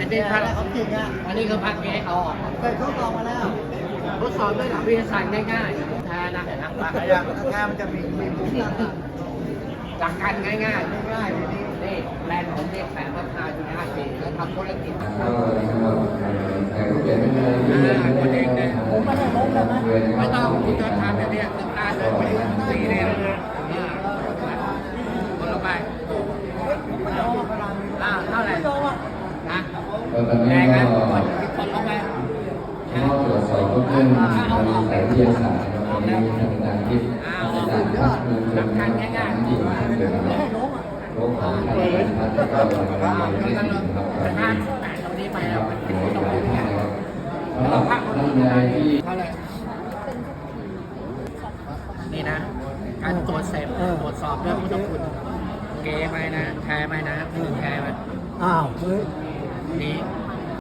เป็นพัน ของจริงอ่ะ อันนี้คือพันเกเอาออก เคยทดลองมาแล้ว ทดสอบด้วยหลักวิทยาศาสตร์ง่ายๆแทนนะเห็นนะ พยายามแท้มันจะมีมุมต่าง หลักการง่าย ๆง่ายๆเลยนี่ ๆนี่แบรนด์ผมเนี่ยแฝงราคาอยู่ใน5ปีแล้วทำธุรกิจ คนเองเนี่ย ผมไม่ได้ล้มแล้วนะ ไม่ต้องคุณจะทำแบบนี้ตึกตาเดินไปสีเนี่ยคนละใบเท่าไหร่นะแรงนะคนลงไป ข้อตรวจสอบเรื่องสายวิทยาศาสตร์นะครับวันนี้ทางการที่อาจารย์ภาคภูมิชนนะครับที่เป็นโรคของไทยพัฒนาการในเรื่องครับ แต่ถ้าแตะตรงนี้ไปแล้วมัน หลาย ตรง หลาย นี้ ท่านนะครับ แล้ว สำหรับ ภาค ท่านใดที่ เท่าไหร่นี่นะ การตรวจสอบเรื่องพุทธคุณเกไหมนะแคร์ไหมนะแคร์ไหม อ้าวเฮ้ย